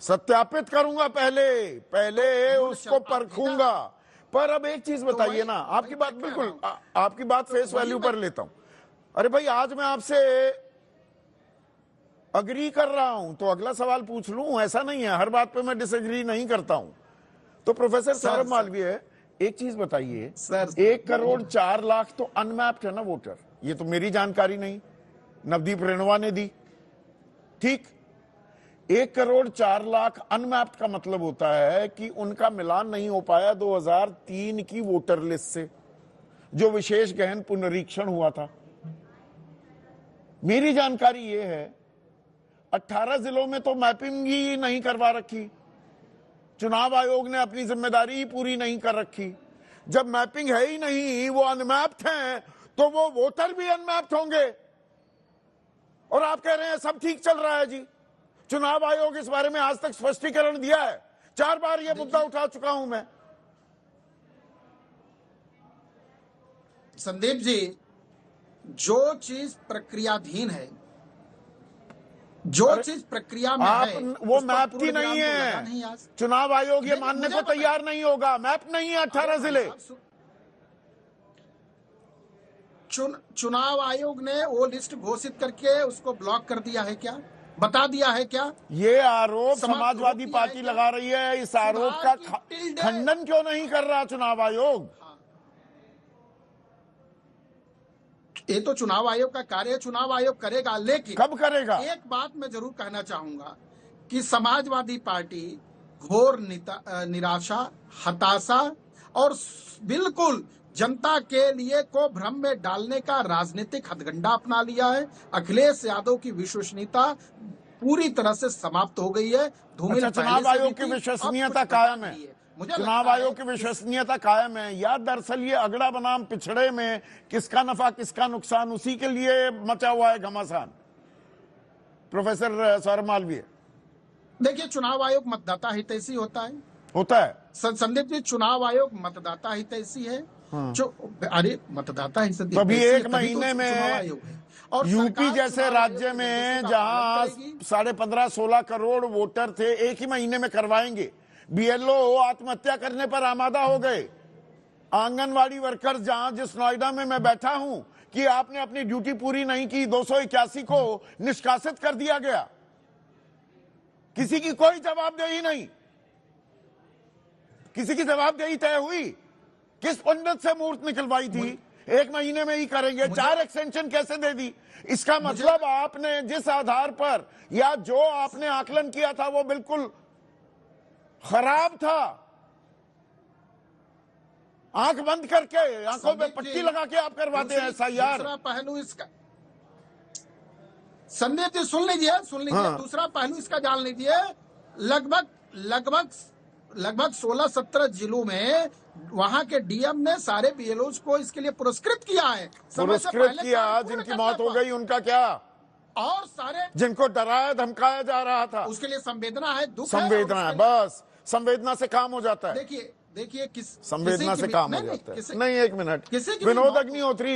सत्यापित करूंगा, पहले उसको परखूंगा। पर अब एक चीज बताइए ना, आपकी बात बिल्कुल, आपकी बात फेस वैल्यू पर लेता हूं। अरे भाई, आज मैं आपसे अग्री कर रहा हूं तो अगला सवाल पूछ लूं, ऐसा नहीं है हर बात पे मैं डिसएग्री नहीं करता हूं। तो प्रोफेसर सौरभ मालवीय, एक चीज बताइए, 1,04,00,000 तो अनमैप्ड है ना वोटर, ये तो मेरी जानकारी नहीं, नवदीप रेणवा ने दी, ठीक। 1,04,00,000 अनमैप्ड का मतलब होता है कि उनका मिलान नहीं हो पाया 2003 की वोटर लिस्ट से, जो विशेष गहन पुनरीक्षण हुआ था। मेरी जानकारी यह है 18 जिलों में तो मैपिंग ही नहीं करवा रखी, चुनाव आयोग ने अपनी जिम्मेदारी ही पूरी नहीं कर रखी। जब मैपिंग है ही नहीं, वो अनमैप्ड हैं, तो वो वोटर भी अनमैप्ड होंगे। और आप कह रहे हैं सब ठीक चल रहा है जी। चुनाव आयोग इस बारे में आज तक स्पष्टीकरण दिया है, 4 बार यह मुद्दा उठा चुका हूं मैं। संदीप जी, जो चीज प्रक्रियाधीन है, जो चीज प्रक्रिया में है, वो मैप की नहीं है। चुनाव आयोग ये मानने को तैयार नहीं होगा, मैप नहीं है 18 जिले। चुनाव आयोग ने वो लिस्ट घोषित करके उसको ब्लॉक कर दिया है क्या, बता दिया है क्या? ये आरोप समाजवादी पार्टी लगा रही है, इस आरोप का खंडन क्यों नहीं कर रहा चुनाव आयोग? ये तो चुनाव आयोग का कार्य है, चुनाव आयोग करेगा, लेकिन कब करेगा? एक बात मैं जरूर कहना चाहूंगा कि समाजवादी पार्टी घोर निराशा, हताशा और बिल्कुल जनता के लिए को भ्रम में डालने का राजनीतिक हथकंडा अपना लिया है। अखिलेश यादव की विश्वसनीयता पूरी तरह से समाप्त हो गई है। अच्छा, चुनाव आयोग की विश्वसनीयता कायम है, चुनाव आयोग की विश्वसनीयता कायम है, या दरअसल ये अगड़ा बनाम पिछड़े में किसका नफा किसका नुकसान, उसी के लिए मचा हुआ है घमासान? प्रोफेसर सौरभ मालवीय, देखिए, चुनाव आयोग मतदाता हितैषी होता है। संदीप जी, चुनाव आयोग मतदाता हितैषी है। जो अरे मतदाता हितैषी, अभी एक महीने में और यूपी जैसे राज्य में जहां 15.5-16 करोड़ वोटर थे, एक ही महीने में करवाएंगे। बीएलओ आत्महत्या करने पर आमादा हो गए। आंगनवाड़ी वर्कर जहां जिस नोएडा में मैं बैठा हूं कि आपने अपनी ड्यूटी पूरी नहीं की, 281 को निष्कासित कर दिया गया, किसी की कोई जवाबदेही नहीं, किसी की जवाबदेही तय हुई? किस पंडित से मूर्त निकलवाई थी? एक महीने में ही करेंगे, 4 एक्सटेंशन कैसे दे दी? इसका मतलब आपने जिस आधार पर या जो आपने आकलन किया था वो बिल्कुल खराब था। आंख बंद करके, आंखों पे पट्टी लगा के आप करवाते हैं SIR। दूसरा पहलू इसका, संदीप जी सुन लीजिए, दूसरा पहलू इसका जान लीजिए। लगभग 16-17 जिलों में वहां के डीएम ने सारे बीएलओज को इसके लिए पुरस्कृत किया है। पुरस्कृत किया, जिनकी मौत हो गई उनका क्या? और सारे जिनको डराया धमकाया जा रहा था, उसके लिए संवेदना है, दुख संवेदना है, बस संवेदना से काम हो जाता है। देखिए संवेदना से काम हो जाता है। नहीं, एक मिनट, विनोद अग्निहोत्री,